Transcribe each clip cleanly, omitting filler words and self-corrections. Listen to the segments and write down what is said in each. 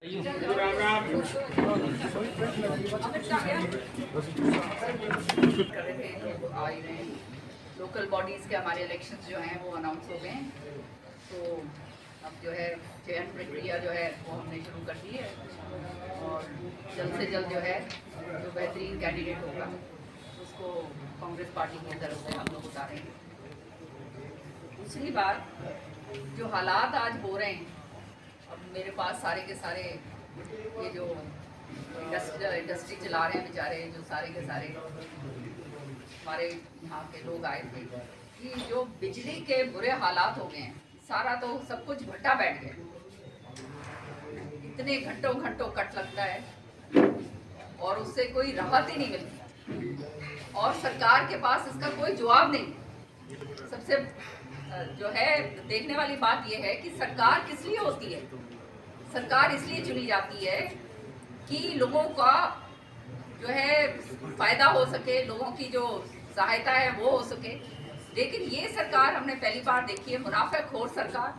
Local bodies के हमारे elections जो हैं वो अनाउंस हो गए हैं, तो अब जो है चयन प्रक्रिया जो है वो हमने शुरू कर दी है और जल्द से जल्द जो है जो बेहतरीन कैंडिडेट होगा उसको कांग्रेस पार्टी की तरफ से हम लोग उतारेंगे। दूसरी बात, जो हालात आज हो रहे हैं, अब मेरे पास सारे के सारे ये जो इंडस्ट्री चला रहे हैं बेचारे, जो सारे के सारे हमारे यहाँ के लोग आए थे कि जो बिजली के बुरे हालात हो गए हैं, सारा तो सब कुछ भट्टा बैठ गया, इतने घंटों घंटों कट लगता है और उससे कोई राहत ही नहीं मिलती और सरकार के पास इसका कोई जवाब नहीं। सबसे जो है देखने वाली बात यह है कि सरकार किस लिए होती है। सरकार इसलिए चुनी जाती है कि लोगों का जो है फायदा हो सके, लोगों की जो सहायता है वो हो सके। लेकिन ये सरकार हमने पहली बार देखी है, मुनाफेखोर सरकार।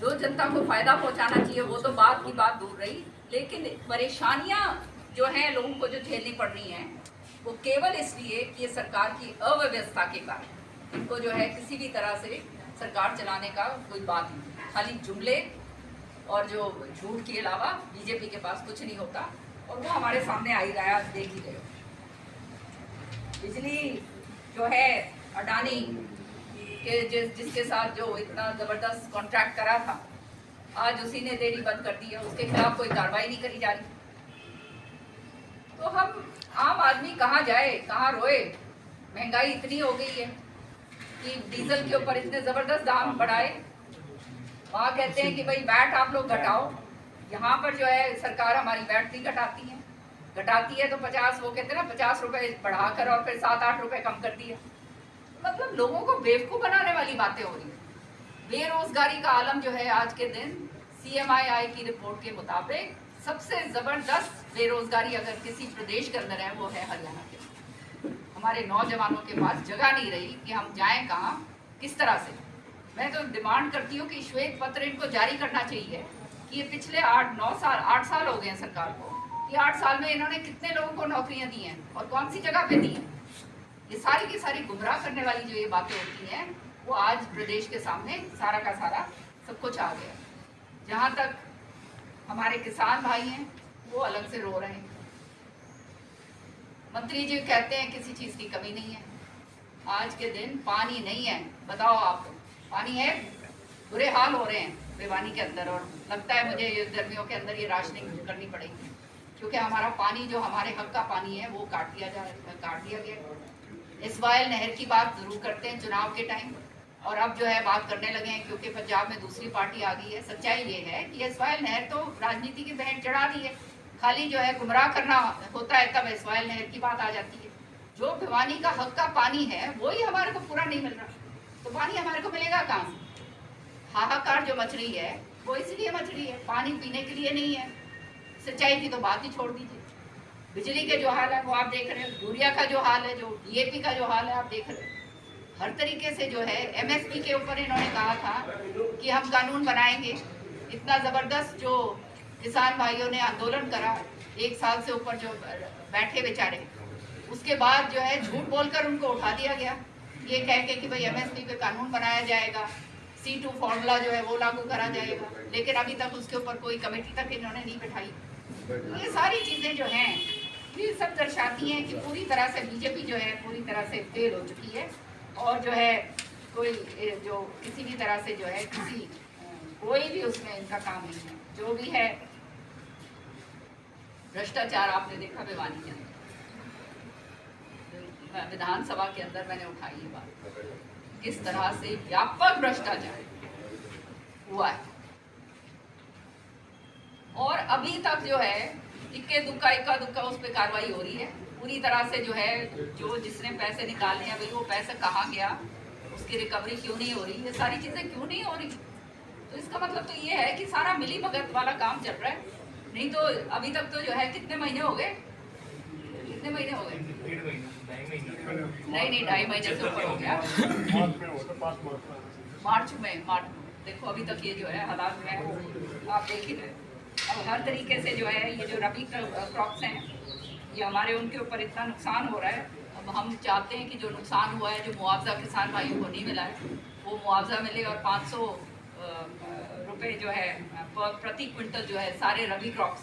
जो जनता को फायदा पहुंचाना चाहिए वो तो बात की बात दूर रही, लेकिन परेशानियां जो हैं लोगों को जो झेलनी पड़ रही हैं वो केवल इसलिए कि ये सरकार की अव्यवस्था के कारण इनको जो है किसी भी तरह से सरकार चलाने का कोई बात नहीं, खाली जुमले और जो झूठ के अलावा बीजेपी के पास कुछ नहीं होता और वो हमारे सामने आ ही रहा है, देख ही रहे हो। बिजली जो है अडानी के जिसके साथ जो इतना ज़बरदस्त कॉन्ट्रैक्ट करा था, आज उसी ने देनी बंद कर दी है, उसके खिलाफ कोई कार्रवाई नहीं करी जा रही। तो हम आम आदमी कहाँ जाए, कहाँ रोए। महंगाई इतनी हो गई है कि डीजल के ऊपर इतने ज़बरदस्त दाम बढ़ाए, वहाँ कहते हैं कि भाई वैट आप लोग घटाओ। यहाँ पर जो है सरकार हमारी वैट नहीं घटाती है, घटाती है तो 50, वो कहते हैं ना 50 रुपए बढ़ाकर और फिर 7-8 रुपए कम कर दिए। मतलब लोगों को बेवकूफ़ बनाने वाली बातें हो रही हैं। बेरोजगारी का आलम जो है आज के दिन CMII की रिपोर्ट के मुताबिक सबसे ज़बरदस्त बेरोजगारी अगर किसी प्रदेश के अंदर है वो है हरियाणा के। हमारे नौजवानों के पास जगह नहीं रही कि हम जाएं कहाँ, किस तरह से। मैं तो डिमांड करती हूँ कि श्वेत पत्र इनको जारी करना चाहिए कि ये पिछले 8 साल हो गए हैं सरकार को, कि 8 साल में इन्होंने कितने लोगों को नौकरियां दी हैं और कौन सी जगह पे दी हैं। ये सारी की सारी गुमराह करने वाली जो ये बातें होती हैं वो आज प्रदेश के सामने सारा का सारा सब कुछ आ गया। जहाँ तक हमारे किसान भाई हैं वो अलग से रो रहे हैं। मंत्री जी कहते हैं किसी चीज़ की कमी नहीं है। आज के दिन पानी नहीं है, बताओ आप, पानी है, बुरे हाल हो रहे हैं भिवानी के अंदर। और लगता है मुझे ये गर्मियों के अंदर ये राशनिंग करनी पड़ेगी, क्योंकि हमारा पानी जो हमारे हक का पानी है वो काट दिया गया। SYL नहर की बात जरूर करते हैं चुनाव के टाइम, और अब जो है बात करने लगे हैं क्योंकि पंजाब में दूसरी पार्टी आ गई है। सच्चाई ये है कि SYL नहर तो राजनीति की बहन चढ़ा दी है, खाली जो है गुमराह करना होता है तब SYL नहर की बात आ जाती है। जो भिवानी का हक का पानी है वही हमारे को पूरा नहीं मिल रहा, तो पानी हमारे को मिलेगा कहाँ से। हाहाकार जो मच रही है वो इसलिए मच रही है, पानी पीने के लिए नहीं है। सच्चाई की तो बात ही छोड़ दीजिए। बिजली के जो हाल है वो आप देख रहे हो, यूरिया का जो हाल है, जो DAP का जो हाल है आप देख रहे हो। हर तरीके से जो है MSP के ऊपर इन्होंने कहा था कि हम कानून बनाएंगे। इतना ज़बरदस्त जो किसान भाइयों ने आंदोलन करा, 1 साल से ऊपर जो बैठे बेचारे, उसके बाद जो है झूठ बोलकर उनको उठा दिया गया, ये कह के कि भाई MSP पे कानून बनाया जाएगा, C2 फॉर्मूला जो है वो लागू करा जाएगा। लेकिन अभी तक उसके ऊपर कोई कमेटी तक इन्होंने नहीं बिठाई। ये सारी चीज़ें जो हैं ये सब दर्शाती हैं कि पूरी तरह से बीजेपी जो है पूरी तरह से फेल हो चुकी है और जो है कोई जो किसी भी तरह से जो है कोई भी उसमें इनका काम नहीं है। जो भी है भ्रष्टाचार आपने देखा भिवानी के अंदर, विधानसभा के अंदर मैंने उठाई ये बात, किस तरह से व्यापक भ्रष्टाचार हुआ है। और अभी तक जो है इक्का दुक्का उस पर कार्रवाई हो रही है। पूरी तरह से जो है जो जिसने पैसे निकालने हैं भाई वो पैसा कहाँ गया, उसकी रिकवरी क्यों नहीं हो रही, ये सारी चीज़ें क्यों नहीं हो रही। तो इसका मतलब तो ये है कि सारा मिली भगत वाला काम चल रहा है। नहीं तो अभी तक तो जो है कितने महीने हो गए, नहीं 2.5 महीने से ऊपर हो गया। मार्च में देखो अभी तक ये जो है हालात में आप देख ही रहे। अब हर तरीके से जो है ये जो रबी क्रॉप्स हैं ये हमारे उनके ऊपर इतना नुकसान हो रहा है। अब हम चाहते हैं कि जो नुकसान हुआ है, जो मुआवजा किसान भाइयों को नहीं मिला है, वो मुआवजा मिले और 500 रुपये जो है प्रति क्विंटल जो है सारे रबी क्रॉप्स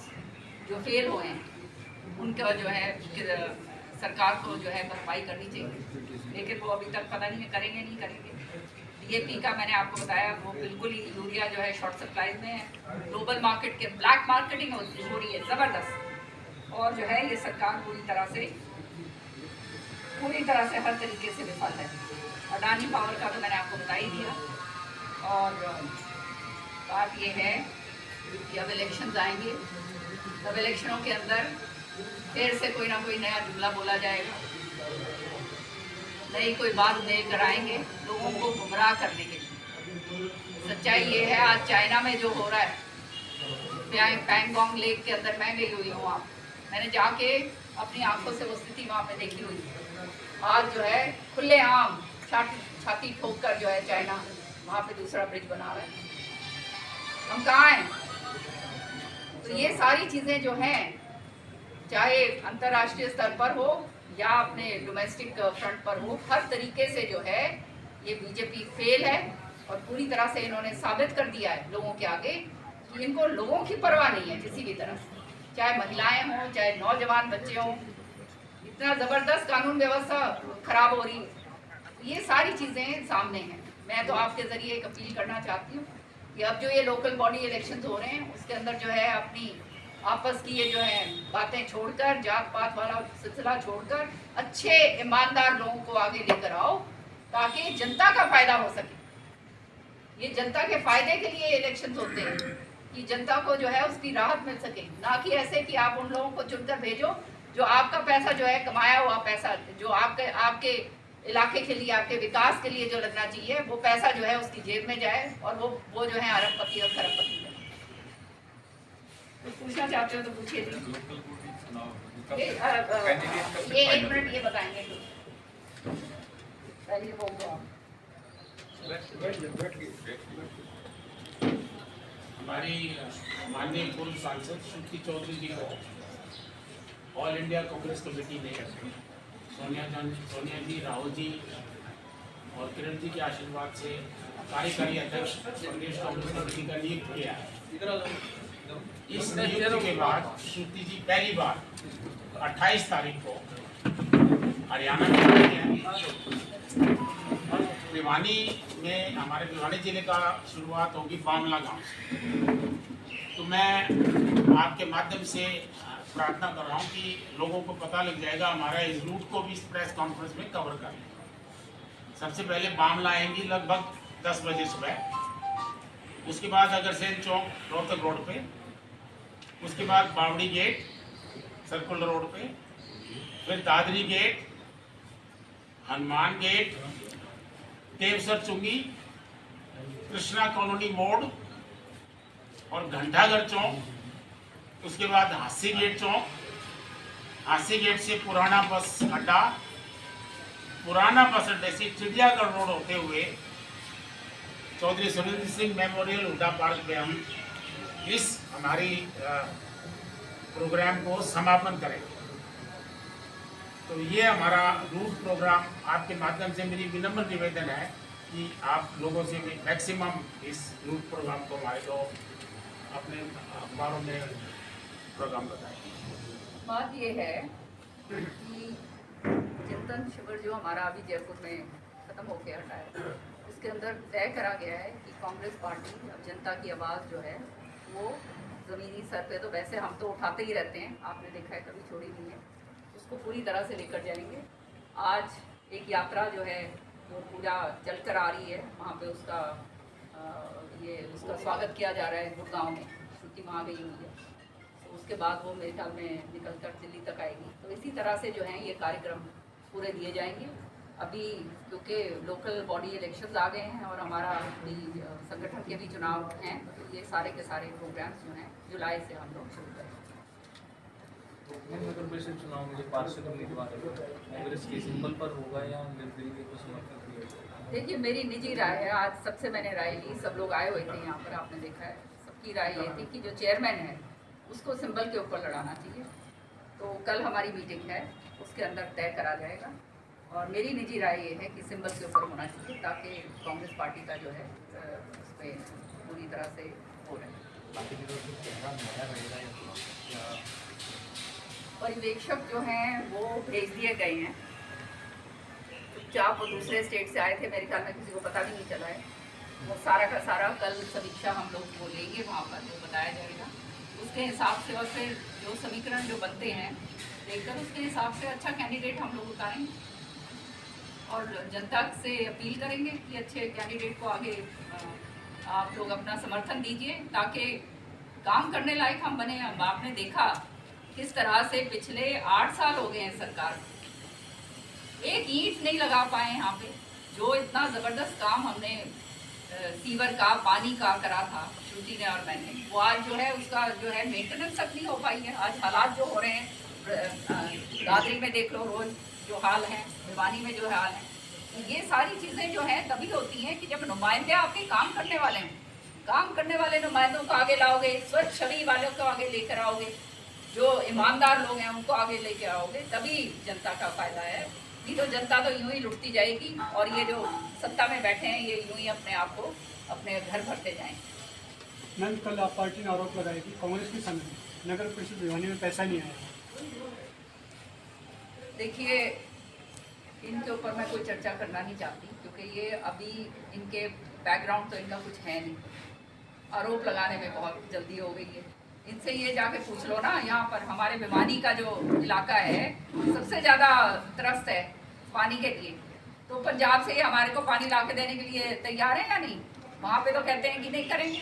जो फेल हुए हैं उनका जो है सरकार को जो है भरपाई करनी चाहिए। लेकिन वो अभी तक पता नहीं है करेंगे नहीं करेंगे। डीएपी का मैंने आपको बताया वो बिल्कुल ही, यूरिया जो है शॉर्ट सप्लाई में है, ग्लोबल मार्केट के ब्लैक मार्केटिंग हो रही है ज़बरदस्त, और जो है ये सरकार पूरी तरह से हर तरीके से विफल है। अडानी पावर का तो मैंने आपको बता ही दिया। और बात ये है कि अब इलेक्शंस आएंगे, तब इलेक्शनों के अंदर फिर से कोई ना कोई नया जुमला बोला जाएगा, नई कोई बात लेकर आएंगे लोगों को गुमराह करने के लिए। सच्चाई ये है, आज चाइना में जो हो रहा है, पैंगोंग लेक के अंदर मैं गई हुई हूँ वहाँ, मैंने जाके अपनी आंखों से वो स्थिति वहाँ पे देखी हुई। आज जो है खुलेआम छाती ठोक कर जो है चाइना वहाँ पे दूसरा ब्रिज बना रहा है। हम कहाँ हैं? तो ये सारी चीज़ें जो हैं, चाहे अंतर्राष्ट्रीय स्तर पर हो या अपने डोमेस्टिक फ्रंट पर हो, हर तरीके से जो है ये बीजेपी फेल है। और पूरी तरह से इन्होंने साबित कर दिया है लोगों के आगे कि इनको लोगों की परवाह नहीं है किसी भी तरह, चाहे महिलाएं हों चाहे नौजवान बच्चे हों। इतना ज़बरदस्त कानून व्यवस्था खराब हो रही है। ये सारी चीज़ें सामने हैं। मैं तो आपके ज़रिए एक अपील करना चाहती हूँ कि अब जो ये लोकल बॉडी इलेक्शंस हो रहे हैं उसके अंदर जो है अपनी आपस की ये जो है बातें छोड़कर, जात पात वाला सिलसिला छोड़कर अच्छे ईमानदार लोगों को आगे लेकर आओ ताकि जनता का फायदा हो सके। ये जनता के फायदे के लिए इलेक्शंस होते हैं कि जनता को जो है उसकी राहत मिल सके, ना कि ऐसे कि आप उन लोगों को चुनकर भेजो जो आपका पैसा जो है कमाया हुआ पैसा जो आपके इलाके के लिए, आपके विकास के लिए जो लगना चाहिए, वो पैसा जो है उसकी जेब में जाए और वो जो है अरबपति और खरबपति बने। तो पूछना चाहते हो तो पूछिए जी। ये 1 मिनट ये बताएंगे पहले वो हमारी माननीय पूर्व सांसद श्रुति चौधरी जी को ऑल इंडिया कांग्रेस कमेटी ने सोनिया जी, राहुल जी और किरण जी के आशीर्वाद से कार्यकारी अध्यक्ष प्रदेश कांग्रेस कमेटी का नियुक्त किया है। इस नियुक्ति के बाद श्रुति जी पहली बार 28 तारीख को हरियाणा में भिवानी में, हमारे भिवानी जिले का शुरुआत होगी बामला गांव से। तो मैं आपके माध्यम से प्रार्थना कर रहा हूं कि लोगों को पता लग जाएगा, हमारा इस रूट को भी इस प्रेस कॉन्फ्रेंस में कवर कर लेंगे। सबसे पहले बामला आएंगी लगभग 10 बजे सुबह, उसके बाद अग्रसेन चौक रोहतक रोड पे, उसके बाद बावड़ी गेट सर्कुलर रोड पे, फिर दादरी गेट, हनुमान गेट, देवसर चुंगी, कृष्णा कॉलोनी मोड़ और घंटाघर चौक, उसके बाद हासी गेट चौक, हासी गेट से पुराना बस अड्डा, पुराना बस अड्डे से चिड़ियागढ़ रोड होते हुए चौधरी सुरेंद्र सिंह मेमोरियल हुड्डा पार्क में हम इस हमारी प्रोग्राम को समापन करेंगे। तो ये हमारा रूट प्रोग्राम, आपके माध्यम से मेरी विनम्र निवेदन है कि आप लोगों से भी मैक्सिमम इस रूट प्रोग्राम को हमारे लोग अपने अखबारों में प्रोग्राम बताएं। बात ये है कि चिंतन शिविर जो हमारा अभी जयपुर में ख़त्म होकर हटा है, उसके अंदर तय करा गया है कि कांग्रेस पार्टी अब जनता की आवाज़ जो है वो ज़मीनी स्तर पे, तो वैसे हम तो उठाते ही रहते हैं, आपने देखा है कभी छोड़ी नहीं है, उसको पूरी तरह से लेकर जाएंगे। आज एक यात्रा जो है वो पूरा चलकर आ रही है, वहाँ पे उसका स्वागत किया जा रहा है गुड़गांव में, श्रुति वहाँ गई हुई है। तो उसके बाद वो मेरे ख्याल में निकल कर दिल्ली तक आएगी। तो इसी तरह से जो है ये कार्यक्रम पूरे दिए जाएंगे। अभी क्योंकि लोकल बॉडी इलेक्शंस आ गए हैं और हमारा भी संगठन के भी चुनाव हैं, तो ये सारे के सारे प्रोग्राम्स जो हैं जुलाई से हम लोग शुरू करेंगे। नगर परिषद चुनाव में जो पार्षद उम्मीदवार है कांग्रेस के सिंबल पर होगा या निर्दलीय को समर्थन दिया? देखिए, मेरी निजी राय है, आज सबसे मैंने राय ली, सब लोग आए हुए थे यहाँ पर, आपने देखा है, सब की राय ये थी कि जो चेयरमैन है उसको सिंबल के ऊपर लड़ाना चाहिए। तो कल हमारी मीटिंग है, उसके अंदर तय करा जाएगा। और मेरी निजी राय ये है कि सिंबल के ऊपर होना चाहिए ताकि कांग्रेस पार्टी का जो है उस पर पूरी तरह से हो रहा है। पर्यवेक्षक जो हैं वो भेज दिए गए हैं, चुपचाप वो दूसरे स्टेट से आए थे, मेरे ख्याल में किसी को पता भी नहीं चला है। वो सारा का सारा कल समीक्षा हम लोग वो लेंगे, वहाँ पर वो बताया जाएगा। उसके हिसाब से और फिर जो समीकरण जो बनते हैं देखकर उसके हिसाब से अच्छा कैंडिडेट हम लोग उतारेंगे और जनता से अपील करेंगे कि अच्छे कैंडिडेट को आगे आप लोग अपना समर्थन दीजिए ताकि काम करने लायक हम बने। अब आपने देखा किस तरह से पिछले 8 साल हो गए हैं सरकार, एक ईंट नहीं लगा पाए यहाँ पे। जो इतना ज़बरदस्त काम हमने सीवर का पानी का करा था श्रुति ने और मैंने, वो आज जो है उसका जो है मेंटेनेंस तक नहीं हो पाई है। आज हालात जो हो रहे हैं दादरी में देख लो, रोज जो हाल है, भिवानी में जो हाल है, ये सारी चीज़ें जो हैं तभी होती हैं कि जब नुमाइंदे आपके काम करने वाले हैं, काम करने वाले नुमाइंदों को आगे लाओगे, स्वच्छ छवि वालों को आगे लेकर आओगे, जो ईमानदार लोग हैं उनको आगे लेके आओगे, तभी जनता का फायदा है। नहीं तो जनता तो यूं ही लुटती जाएगी और ये जो सत्ता में बैठे हैं ये यूं ही अपने आप को अपने घर भरते जाएंगे। मैम, कल आप पार्टी ने आरोप लगाया कि कांग्रेस के समय नगर परिषद भिवानी में पैसा नहीं आया। देखिए, इनके ऊपर मैं कोई चर्चा करना नहीं चाहती क्योंकि ये अभी इनके बैकग्राउंड तो इनका कुछ है नहीं। आरोप लगाने में बहुत जल्दी हो गई है। इनसे ये जाके पूछ लो ना, यहाँ पर हमारे भिवानी का जो इलाका है सबसे ज़्यादा त्रस्त है पानी के लिए, तो पंजाब से हमारे को पानी ला के देने के लिए तैयार है या नहीं? वहाँ पे तो कहते हैं कि नहीं करेंगे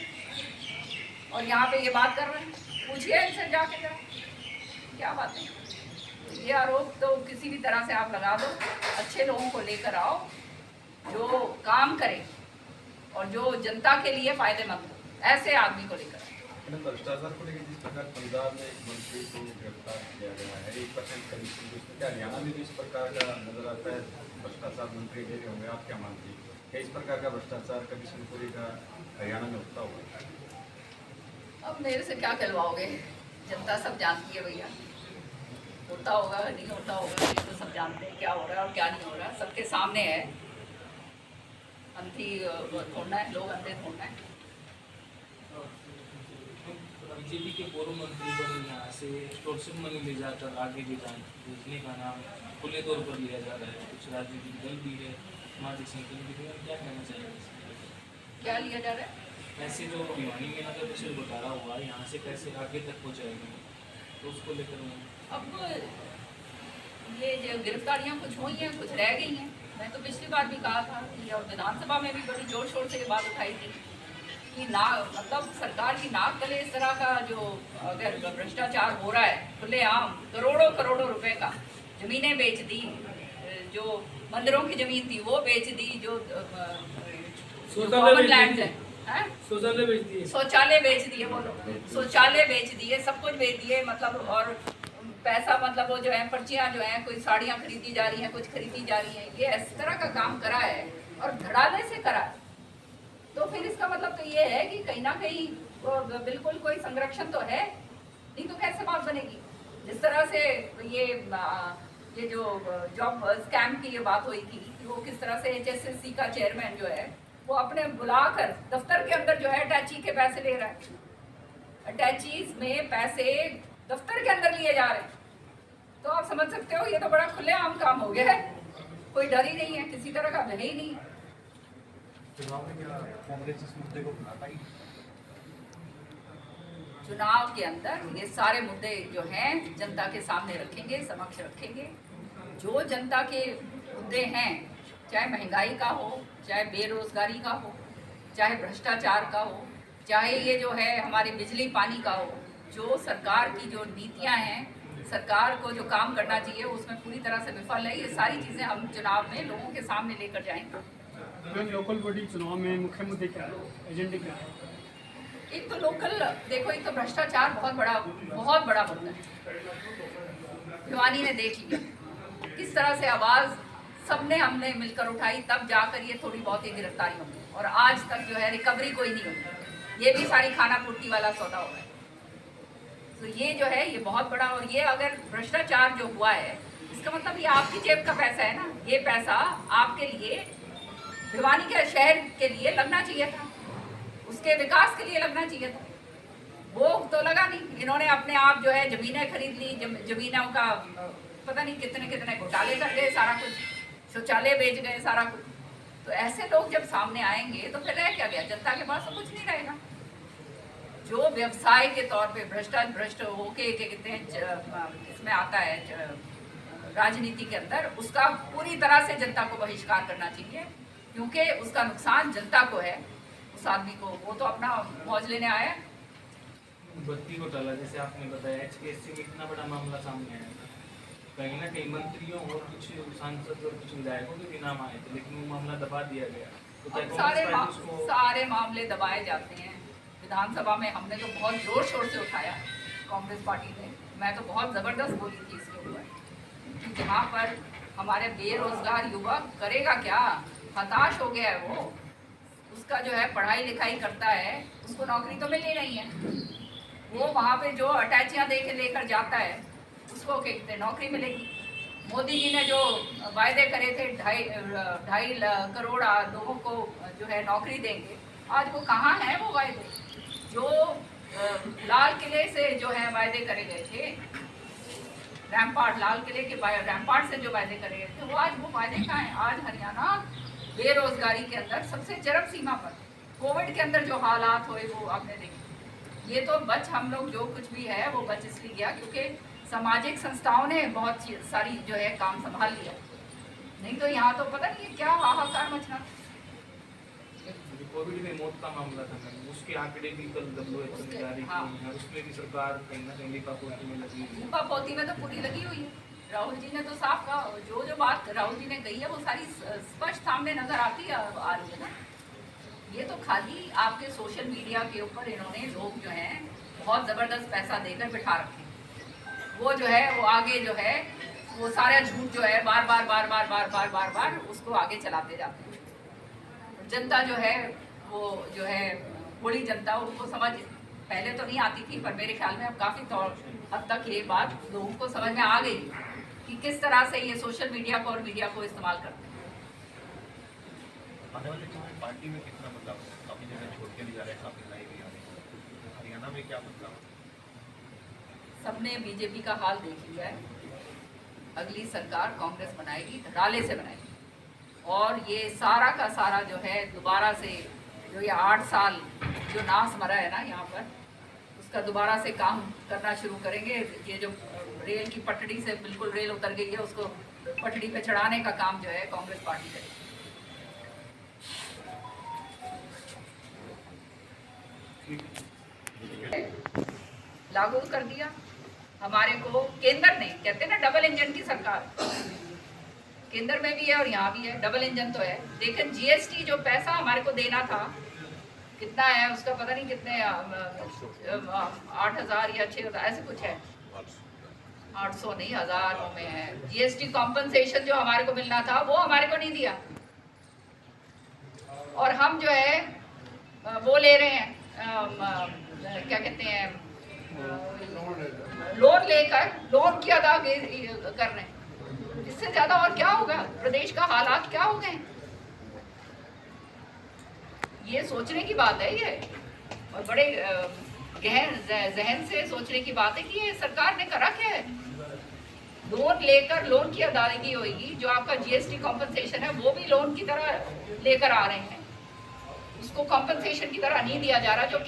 और यहाँ पे ये बात कर रहे हैं। पूछिए इनसे जाके जरा क्या बात है। ये आरोप तो किसी भी तरह से आप लगा दो, अच्छे लोगों को लेकर आओ जो काम करे और जो जनता के लिए फायदेमंद हो, ऐसे आदमी को लेकर। भ्रष्टाचार को लेकर जिस प्रकार पंजाब में एक मंत्री को गिरफ्तार किया गया है 1% कमीशन, उसमें क्या हरियाणा में भी इस प्रकार का नजर आता है? भ्रष्टाचार मंत्री जेल होंगे, आप क्या मानती हैं? क्या इस प्रकार का भ्रष्टाचार कमीशन का हरियाणा में होता होगा? अब मेरे से क्या कहलवाओगे, जनता सब जानती है भैया, होता होगा नहीं होता होगा, ये तो सब जानते हैं क्या हो रहा है और क्या नहीं हो रहा, सबके सामने है। अंधी थोड़ना है, लोग अंधे थोड़ना है। बीजेपी के पूर्व मंत्री को यहाँ से एक्सटॉर्शन मनी ले जाकर आगे भेजने का नाम खुले तौर पर लिया जा रहा है। कुछ राजनीतिक दल भी है, सामाजिक संगठन भी है, क्या कहना चाहिए? क्या लिया जा रहा है? ऐसे जो भिवानी में नगर परिषद घोटाला हुआ है, यहाँ से कैसे आगे तक पहुँचाएंगे, तो उसको लेकर अब ये जो गिरफ्तारियाँ कुछ हुई हैं, कुछ रह गई हैं। मैं तो पिछली बार भी कहा था कि और विधानसभा में भी बड़ी जोर शोर से ये बात उठाई थी कि मतलब सरकार की नाक तले इस तरह का जो अगर भ्रष्टाचार हो रहा है खुलेआम, करोड़ों करोड़ों रुपए का, जमीनें बेच दी, जो मंदिरों की जमीन थी वो बेच दी, जो लैंड है, शौचालय बेच दिए, बोलो शौचालय बेच दिए, सब कुछ बेच दिए, मतलब और पैसा मतलब वो जो है पर्चियाँ जो हैं, कोई साड़ियाँ खरीदी जा रही हैं, कुछ खरीदी जा रही हैं, ये इस तरह का काम करा है और धड़ाले से करा है। तो फिर इसका मतलब तो ये है कि कहीं ना कहीं बिल्कुल कोई संरक्षण तो है नहीं, तो कैसे बात बनेगी? जिस तरह से ये जो जॉब स्कैम की ये बात हुई थी कि वो किस तरह से HSSC का चेयरमैन जो है वो अपने बुलाकर दफ्तर के अंदर जो है अटैची के पैसे ले रहा है, अटैचीज में पैसे दफ्तर के अंदर लिए जा रहे हैं। तो आप समझ सकते हो ये तो बड़ा खुलेआम काम हो गया है, कोई डर ही नहीं है, किसी तरह का भय ही नहीं है। चुनाव के अंदर ये सारे मुद्दे जो हैं जनता के सामने रखेंगे, समक्ष रखेंगे। जो जनता के मुद्दे हैं, चाहे महंगाई का हो, चाहे बेरोजगारी का हो, चाहे भ्रष्टाचार का हो, चाहे ये जो है हमारे बिजली पानी का हो, जो सरकार की जो नीतियां हैं, सरकार को जो काम करना चाहिए उसमें पूरी तरह से विफल है, ये सारी चीज़ें हम चुनाव में लोगों के सामने लेकर जाएंगे। लोकल बॉडी चुनाव में मुख्य मुद्दे क्या है, एजेंडे क्या है? एक तो लोकल देखो, एक तो भ्रष्टाचार बहुत बड़ा मुद्दा है। भिवानी ने देख लिया किस तरह से आवाज़ सबने हमने मिलकर उठाई, तब जाकर ये थोड़ी बहुत ही गिरफ्तारी होगी और आज तक जो है रिकवरी कोई नहीं हुई। ये भी सारी खाना पूर्ति वाला सौदा हो गया। तो ये जो है ये बहुत बड़ा, और ये अगर भ्रष्टाचार जो हुआ है इसका मतलब ये आपकी जेब का पैसा है ना, ये पैसा आपके लिए भिवानी के शहर के लिए लगना चाहिए था, उसके विकास के लिए लगना चाहिए था, वो तो लगा नहीं। इन्होंने अपने आप जो है जमीनें खरीद ली, जमीनों का पता नहीं कितने कितने घोटाले कर गए, सारा कुछ शौचालय बेच गए, सारा कुछ। तो ऐसे लोग जब सामने आएंगे तो फिर रह क्या गया, जनता के पास तो कुछ नहीं रहेगा। जो व्यवसाय के तौर पे भ्रष्ट होके कहते हैं इसमें आता है राजनीति के अंदर, उसका पूरी तरह से जनता को बहिष्कार करना चाहिए, क्योंकि उसका नुकसान जनता को है, उस आदमी को। वो तो अपना मौज लेने आया। बत्ती घोटाला जैसे आपने बताया, HKSC में इतना बड़ा मामला सामने आया था, कहीं ना कहीं मंत्रियों और कुछ सांसद और कुछ विधायकों के भी नाम आए थे, लेकिन वो मामला दबा दिया गया। तो सारे मामले दबाए जाते हैं। विधानसभा में हमने तो बहुत जोर शोर से उठाया, कांग्रेस पार्टी ने, मैं तो बहुत ज़बरदस्त बोली थी इसके ऊपर कि जहाँ पर हमारे बेरोजगार युवक करेगा क्या, हताश हो गया है वो, उसका जो है पढ़ाई लिखाई करता है, उसको नौकरी तो मिल ही नहीं है, वो वहाँ पे जो अटैचियाँ दे के लेकर जाता है उसको कहते हैं नौकरी मिलेगी। मोदी जी ने जो वायदे करे थे 2.5 करोड़ लोगों को जो है नौकरी देंगे, आज वो कहाँ हैं वो वायदे? जो लाल किले से जो है वायदे करे गए थे, रैमपार्ट, लाल किले के रैमपार्ट से जो वायदे करे गए थे, वो आज वो वायदे कहाँ हैं? आज हरियाणा बेरोजगारी के अंदर सबसे चरम सीमा पर, कोविड के अंदर जो हालात हुए वो आपने देखे। ये तो बच हम लोग जो कुछ भी है वो बच इसलिए गया क्योंकि सामाजिक संस्थाओं ने बहुत सारी जो है काम संभाल लिया, नहीं तो यहाँ तो पता नहीं क्या हाहाकार मचना। कोविड में मौत का मामला था, उसके आंकड़े भी कल WHO ने जारी किए हैं, उसमें भी सरकार कहीं ना कहीं लिपापोती में लगी हुई है। लिपापोती में तो पूरी लगी हुई है। राहुल जी ने तो साफ कहा, जो बात राहुल जी ने कही है वो सारी स्पष्ट सामने नजर आ रही है ना। ये तो खाली आपके सोशल मीडिया के ऊपर इन्होंने लोग जो हैं बहुत ज़बरदस्त पैसा देकर बिठा रखे, वो जो है वो आगे जो है वो सारा झूठ जो है बार बार बार बार बार बार बार बार उसको आगे चलाते जाते हैं। जनता जो है वो जो है बड़ी जनता, उनको समझ पहले तो नहीं आती थी, पर मेरे ख्याल में अब काफ़ी हद तक ये बात लोगों को समझ में आ गई कि किस तरह से ये सोशल मीडिया को और मीडिया को इस्तेमाल करते हैं। आने वाले समय में पार्टी में कितना बदलाव है? काफ़ी जगह छोड़ के भी जा रहे हैं, काफ़ी नए भी आ रहे हैं, हरियाणा में क्या बदलाव? सबने बीजेपी का हाल देख लिया है। अगली सरकार कांग्रेस बनाएगी, धड़ाले से बनाएगी, और ये सारा का सारा जो है दोबारा से जो ये 8 साल जो नाश मरा है ना यहाँ पर, उसका दोबारा से काम करना शुरू करेंगे। ये जो रेल की पटड़ी से बिल्कुल रेल उतर गई है, उसको पटड़ी पे चढ़ाने का काम जो है कांग्रेस पार्टी करेगी। लागू कर दिया हमारे को केंद्र ने, कहते हैं ना डबल इंजन की सरकार, केंद्र में भी है और यहाँ भी है, डबल इंजन तो है। लेकिन GST जो पैसा हमारे को देना था, कितना है उसका पता नहीं, कितने 8,000 या 6,000 ऐसे कुछ है, 800 नहीं, हज़ारों में है। GST कॉम्पनसेशन जो हमारे को मिलना था वो हमारे को नहीं दिया, और हम जो है वो ले रहे हैं क्या कहते हैं, लोन लेकर लोन की अदायगी कर रहे हैं। इससे ज्यादा और क्या होगा? प्रदेश का हालात क्या हो गए, ये सोचने की बात है। ये और बड़े गहन जहन से सोचने की बात है कि ये सरकार ने करा क्या है। लोन लेकर लोन की अदायगी होगी, जो आपका GST कॉम्पनसेशन है वो भी लोन की तरह लेकर आ रहे हैं, उसको कॉम्पनसेशन की तरह नहीं दिया जा रहा। जो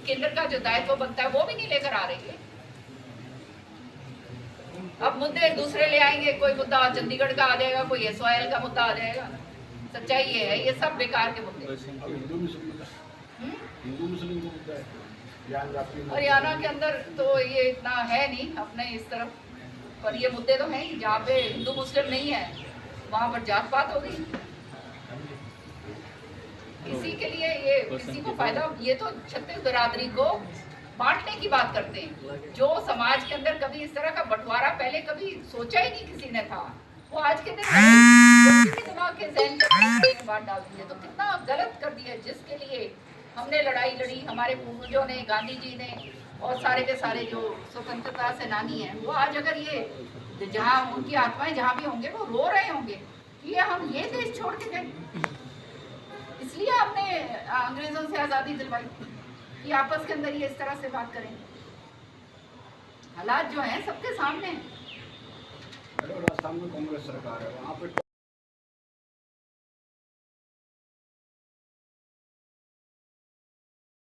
केंद्र का जो दायित्व बनता है वो भी नहीं लेकर आ रही है। अब मुद्दे दूसरे ले आएंगे, कोई मुद्दा चंडीगढ़ का आ जाएगा, कोई SYL का मुद्दा आ जाएगा। सच्चाई ये है, ये सब बेकार के मुद्दे। हरियाणा के अंदर तो ये इतना है नहीं अपने इस तरफ, पर ये मुद्दे तो हैं ही। जहाँ पे हिंदू मुस्लिम नहीं है वहाँ पर जात पात होगी। किसी के लिए ये किसी को फायदा, ये तो छत्तीस बिरादरी को बांटने की बात करते हैं। जो समाज के अंदर कभी इस तरह का बंटवारा पहले कभी सोचा ही नहीं किसी ने था, वो आज के दिन दिमाग के ज़हन में बात डाल दी है। तो कितना गलत कर दिया, जिसके लिए हमने लड़ाई लड़ी, हमारे पूर्वजों ने, गांधी जी ने और सारे के सारे जो स्वतंत्रता सेनानी हैं, वो आज अगर ये जहाँ उनकी आत्माएं जहाँ भी होंगे वो रो रहे होंगे कि हम ये देश छोड़ के गए। इसलिए हमने अंग्रेजों से आज़ादी दिलवाई कि आपस के अंदर ये इस तरह से बात करें। हालात जो हैं सबके सामने हैं। राजस्थान में कांग्रेस सरकार है, वहाँ पे